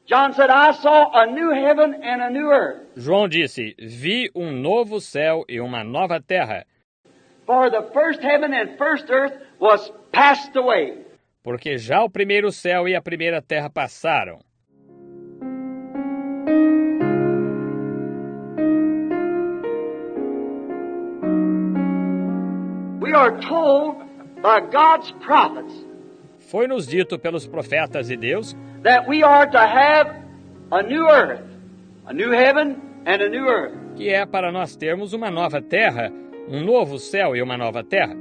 John said, I saw a new heaven and a new earth. João disse, vi um novo céu e uma nova terra, For the first heaven and first earth was passed away. porque já o primeiro céu e a primeira terra passaram. We are told by God's prophets Foi-nos dito pelos profetas de Deus that we are to have a new earth, a new heaven and a new earth. que é para nós termos uma nova terra, um novo céu e uma nova terra.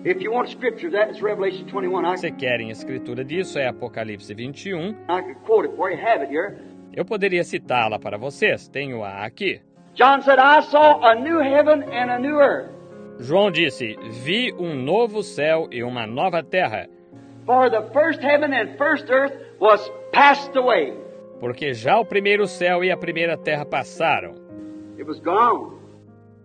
If you want scripture, that's Revelation 21. Se querem escritura disso, é Apocalipse 21. I could quote it for you, have it here. Eu poderia citá-la para vocês, tenho-a aqui. John said, I saw a new heaven and a new earth. João disse, vi um novo céu e uma nova terra, For the first heaven and first earth was passed away. porque já o primeiro céu e a primeira terra passaram, It was gone.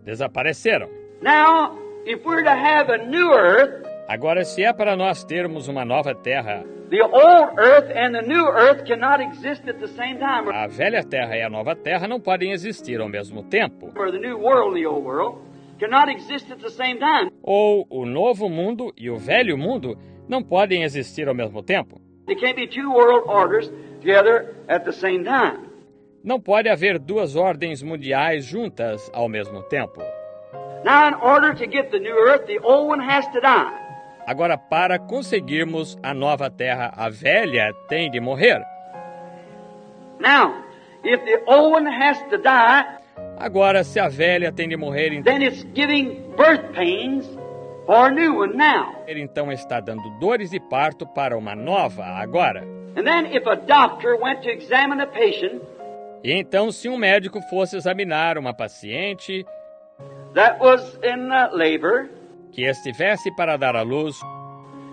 desapareceram. Now, if we're to have a new earth, Agora, se é para nós termos uma nova terra, the old earth and the new earth cannot exist at the same time. a velha terra e a nova terra não podem existir ao mesmo tempo. Or the new world and the old world cannot exist at the same time. Ou o novo mundo e o velho mundo não podem existir ao mesmo tempo. There can't be two world orders together at the same time. Não pode haver duas ordens mundiais juntas ao mesmo tempo. Now, in order to get the new earth, the old one has to die. Agora, para conseguirmos a nova terra, a velha tem de morrer. Now, if the old one has to die, Agora, se a velha tem de morrer, then it's giving birth pains for a new one now. então está dando dores de parto para uma nova agora. And then if a doctor went to examine a patient E então, se um médico fosse examinar uma paciente that was in labor, que estivesse para dar à luz,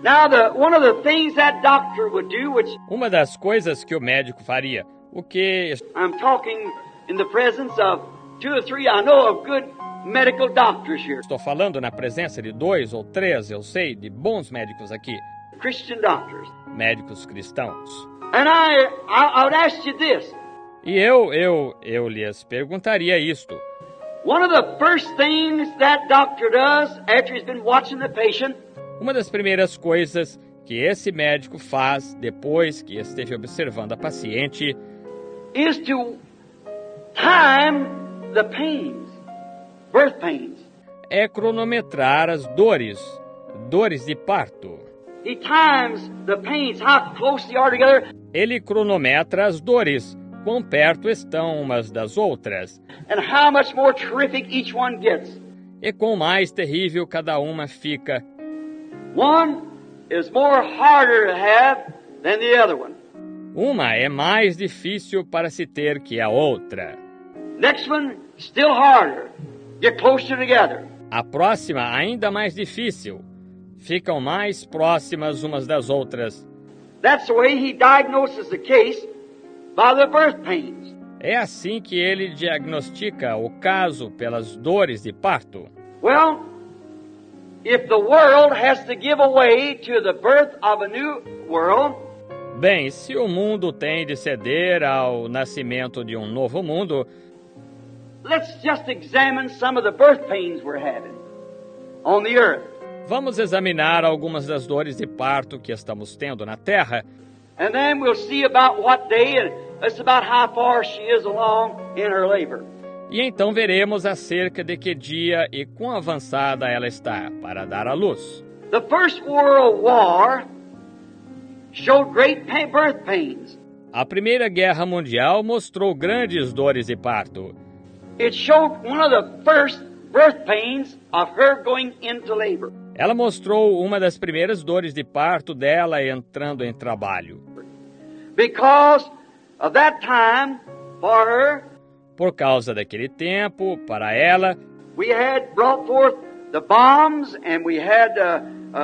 now one of the things that doctor would do, which uma das coisas que o médico faria, o que I'm talking in the presence of 2 or 3, I know of good medical doctors here, estou falando na presença de 2 ou 3, eu sei, de bons médicos aqui, Christian doctors. médicos cristãos. And I would ask you this. E eu lhes perguntaria isto. One of the first things that doctor does after he's been watching the patient Uma das primeiras coisas que esse médico faz depois que esteve observando a paciente is to time the pains, birth pains. é cronometrar as dores de parto. He times the pains, how close they are together, Ele cronometra as dores, quão perto estão umas das outras, and how much more terrific each one gets. e quão mais terrível cada uma fica. One is more harder to have than the other one. Uma é mais difícil para se ter que a outra. Next one, still harder. Get closer together. A próxima, ainda mais difícil. Ficam mais próximas umas das outras. That's the way he diagnoses the case by the birth pains. É assim que ele diagnostica o caso pelas dores de parto. Well, if the world has to give away to the birth of a new world, Bem, se o mundo tem de ceder ao nascimento de um novo mundo, let's just examine some of the birth pains we're having on the earth. vamos examinar algumas das dores de parto que estamos tendo na Terra, And then we'll see about what day and that's about how far she is along in her labor. e então veremos acerca de que dia e quão avançada ela está para dar à luz. The First World War showed great birth pains. A Primeira Guerra Mundial mostrou grandes dores de parto. It showed one of the first birth pains of her going into labor. Ela mostrou uma das primeiras dores de parto dela entrando em trabalho. Because of that time, for her, Por causa daquele tempo, para ela, we had brought forth the bombs and we had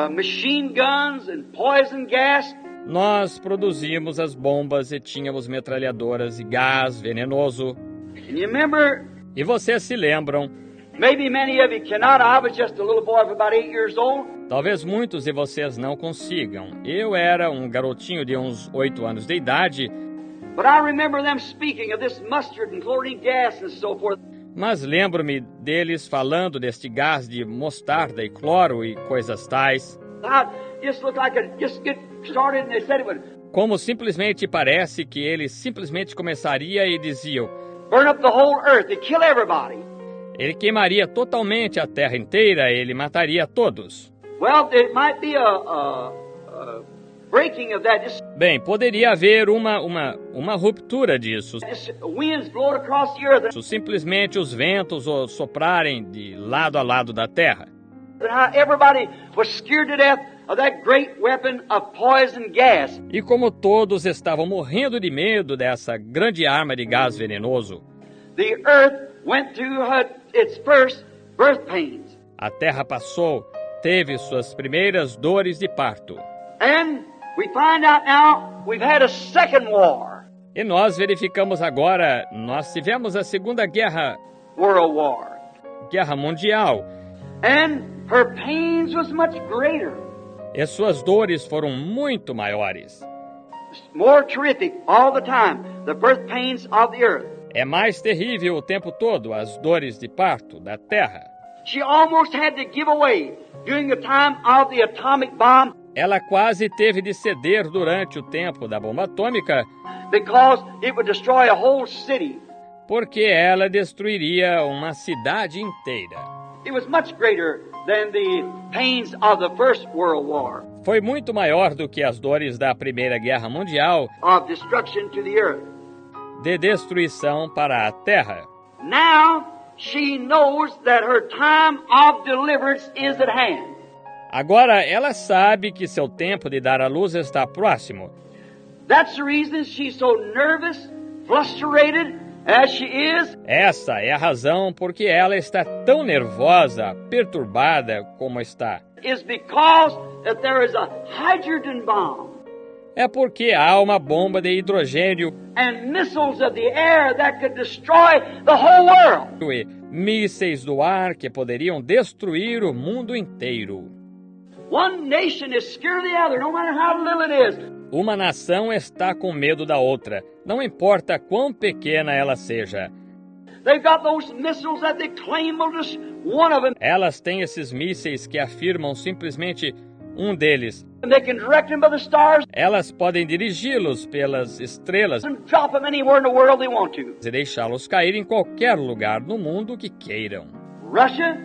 machine guns and poison gas. nós produzimos as bombas e tínhamos metralhadoras e gás venenoso. And you remember, E vocês se lembram, maybe many of you cannot, I was just a little boy of about 8 years old. talvez muitos de vocês não consigam. Eu era um garotinho de uns 8 anos de idade But I remember them speaking of this mustard and chlorine gas and so forth. Mas lembro-me deles falando deste gás de mostarda e cloro e coisas tais. Just looked like it just get started and they said it would Como simplesmente parece que ele simplesmente começaria e diziam, burn up the whole earth, it'd kill everybody. ele queimaria totalmente a terra inteira, ele mataria todos. Well, it might be a breaking of that. Bem, poderia haver uma ruptura disso. Just winds blowing across the earth. Simplesmente os ventos soprarem de lado a lado da terra. And how everybody was scared to death of that great weapon of poison gas. E como todos estavam morrendo de medo dessa grande arma de gás venenoso, The earth went through its first birth pains. a terra passou, teve suas primeiras dores de parto. And we find out now we've had a second war, E nós verificamos agora, nós tivemos a Segunda World War. Guerra Mundial, And her pains was much greater. e suas dores foram muito maiores. More terrific all the time, the birth pains of the earth. É mais terrível o tempo todo as dores de parto da terra. She almost had to give away during the time of the atomic bomb Ela quase teve de ceder durante o tempo da bomba atômica, because it would destroy a whole city. porque ela destruiria uma cidade inteira. It was much greater than the pains of the First World War Foi muito maior do que as dores da Primeira Guerra Mundial, of destruction to the earth. de destruição para a terra. Now she knows that her time of deliverance is at hand. Agora ela sabe que seu tempo de dar à luz está próximo. That's the reason she's so nervous, frustrated as she is. Essa é a razão porque ela está tão nervosa, perturbada como está. Is because that there is a hydrogen bomb É porque há uma bomba de hidrogênio and missiles of the air that could destroy the whole world. e mísseis do ar que poderiam destruir o mundo inteiro. One nation is scared of the other, no matter how little it is. Uma nação está com medo da outra, não importa quão pequena ela seja. They've got those missiles that they claim will just one of them, Elas têm esses mísseis que afirmam simplesmente um deles. and they can direct them by the stars Elas podem dirigi-los pelas estrelas and drop them anywhere in the world they want to. e deixá-los cair em qualquer lugar no mundo que queiram. Russia,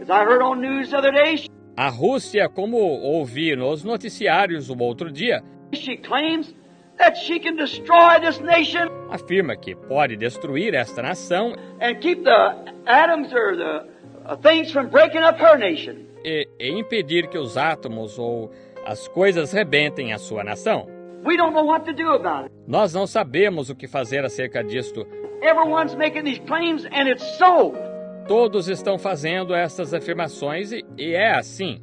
as I heard on news the other day, A Rússia, como ouvi nos noticiários o outro dia, she claims that she can destroy this nation afirma que pode destruir esta nação and keep the atoms or the things from breaking up her nation. e impedir que os átomos ou as coisas rebentem a sua nação. We don't know what to do about it. Nós não sabemos o que fazer acerca disto. Everyone's making these claims and it's so. Todos estão fazendo essas afirmações e é assim.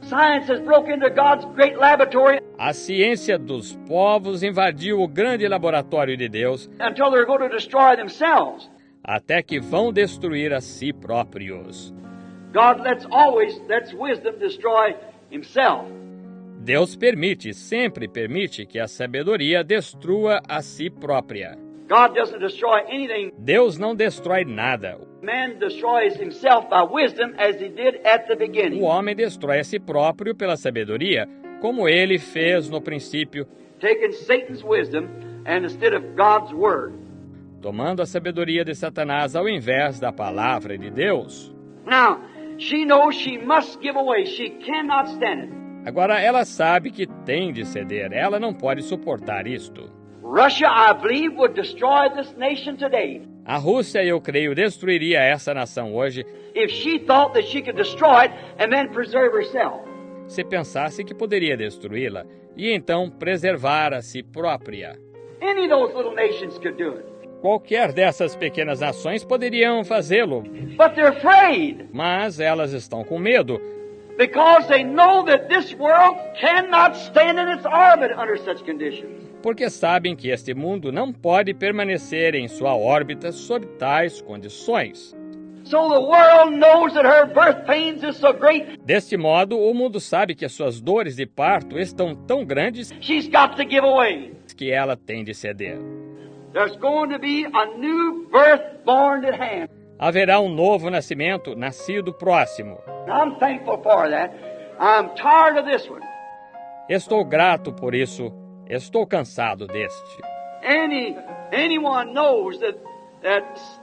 Science has broke into God's great laboratory A ciência dos povos invadiu o grande laboratório de Deus until they're going to destroy themselves. até que vão destruir a si próprios. God lets wisdom destroy himself. Deus sempre permite que a sabedoria destrua a si própria. God doesn't destroy anything. Deus não destrói nada. Man destroys himself by wisdom as he did at the beginning. O homem destrói a si próprio pela sabedoria, como ele fez no princípio, Taking Satan's wisdom and instead of God's word. tomando a sabedoria de Satanás ao invés da palavra de Deus. Now, she knows she must give away. She cannot stand it. Agora ela sabe que tem de ceder, ela não pode suportar isto. Russia, I believe, would destroy this nation today A Rússia, eu creio, destruiria essa nação hoje if she thought that she could destroy it and then preserve herself. se pensasse que poderia destruí-la e então preservar a si própria. Any of those little nations could do it. Qualquer dessas pequenas nações poderiam fazê-lo, But they're afraid mas elas estão com medo, because they know that this world cannot stand in its orbit under such conditions. porque sabem que este mundo não pode permanecer em sua órbita sob tais condições. So the world knows that her birth pains is so great, Deste modo, o mundo sabe que as suas dores de parto estão tão grandes she's got to give away. que ela tem de ceder. There's going to be a new birth born at hand. Haverá um novo nascimento, nascido próximo. I'm thankful for that. I'm tired of this one. Estou grato por isso. Estou cansado deste. Anyone knows that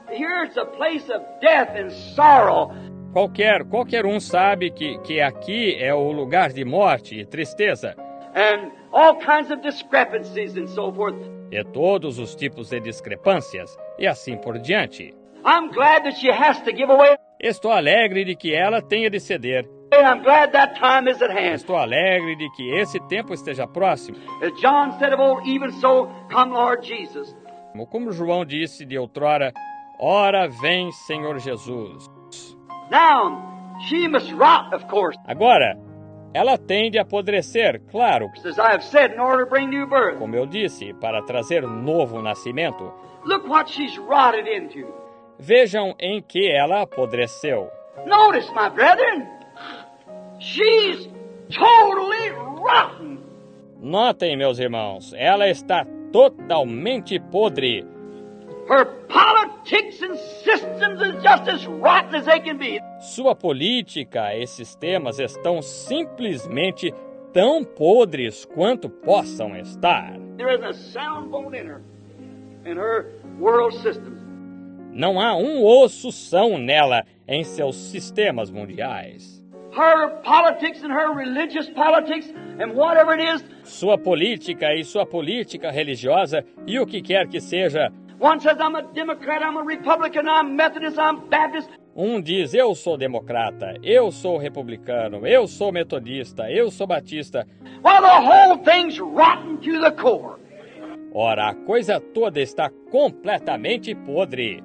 here's a place of death and sorrow. Qualquer um sabe que aqui é o lugar de morte e tristeza. And all kinds of discrepancies and so forth. E todos os tipos de discrepâncias, e assim por diante. I'm glad that she has to give away. Estou alegre de que ela tenha de ceder. I'm glad that time is at hand. Estou alegre de que esse tempo esteja próximo. As John said of old, even so, come Lord Jesus. Como João disse de outrora, ora vem Senhor Jesus. Now, she must rot, of course. Agora, ela tem de apodrecer, claro. As I have said, in order to bring new birth. Como eu disse, para trazer novo nascimento. Look what she's rotted into. Vejam em que ela apodreceu. Notice, my brethren, she's totally rotten. Notem, meus irmãos, ela está totalmente podre. Her politics and systems is just as rotten as they can be. Sua política e sistemas estão simplesmente tão podres quanto possam estar. There isn't a sound bone in her world systems. Não há um osso são nela em seus sistemas mundiais. Her politics and her religious politics and whatever it is. Sua política e sua política religiosa e o que quer que seja. One says I'm a Democrat, I'm a Republican, I'm Methodist, I'm Baptist. Um diz eu sou democrata, eu sou republicano, eu sou metodista, eu sou batista. Well, the whole thing's rotten to the core. Ora, a coisa toda está completamente podre.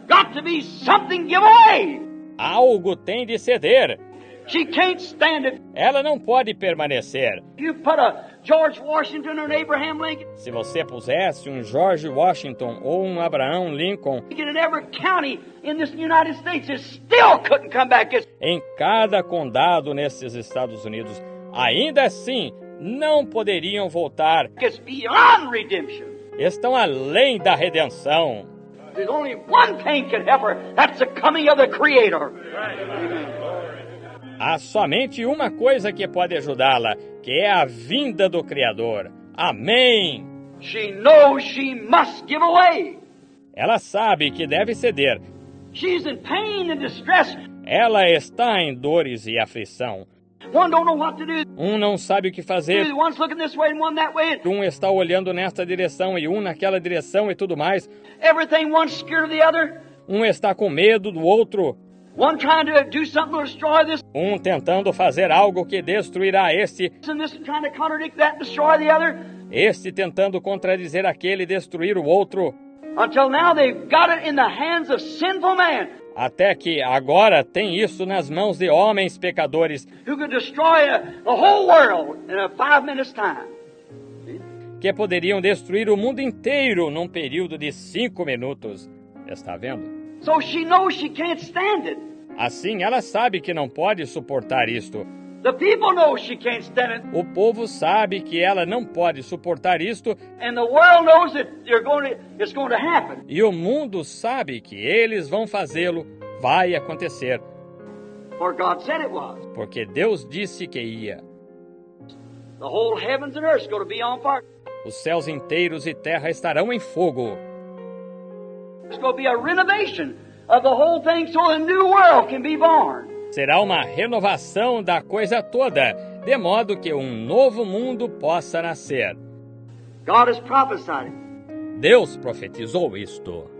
Got to be something give away. Algo tem de ceder. She can't stand it. Ela não pode permanecer. You put a George Washington or an Abraham Lincoln. Se você pusesse um George Washington ou um Abraham Lincoln In every county in this United States, it still couldn't come back. em cada condado nesses Estados Unidos, ainda assim não poderiam voltar. It's beyond redemption. Estão além da redenção. There's only one thing can help her. That's the coming of the Creator. Há somente uma coisa que pode ajudá-la, que é a vinda do Criador. Amém! She knows she must give away. Ela sabe que deve ceder. She's in pain and distress. Ela está em dores e aflição. One don't know what to do. Um não sabe o que fazer. One's looking this way and one that way. Um está olhando nesta direção e um naquela direção e tudo mais. Everything one's scared of the other. Um está com medo do outro. One trying to do something to destroy this. Um tentando fazer algo que destruirá este. And this trying to contradict that, destroy the other. Este tentando contradizer aquele e destruir o outro. Until now they've got it in the hands of sinful man. Até que agora tem isso nas mãos de homens pecadores. Who could destroy the whole world in a 5 minutes time. Que poderiam destruir o mundo inteiro num período de 5 minutos. Está vendo? So she knows she can't stand it. Assim, ela sabe que não pode suportar isto. The people know she can't stand it. O povo sabe que ela não pode suportar isto. And the world knows that it's going to happen. E o mundo sabe que eles vão fazê-lo. Vai acontecer. For God said it was. Porque Deus disse que ia. The whole heavens and earth is going to be on fire. Os céus inteiros e terra estarão em fogo. It's going to be a renovation of the whole thing so a new world can be born. Será uma renovação da coisa toda, de modo que um novo mundo possa nascer. God has prophesied it. Deus profetizou isto.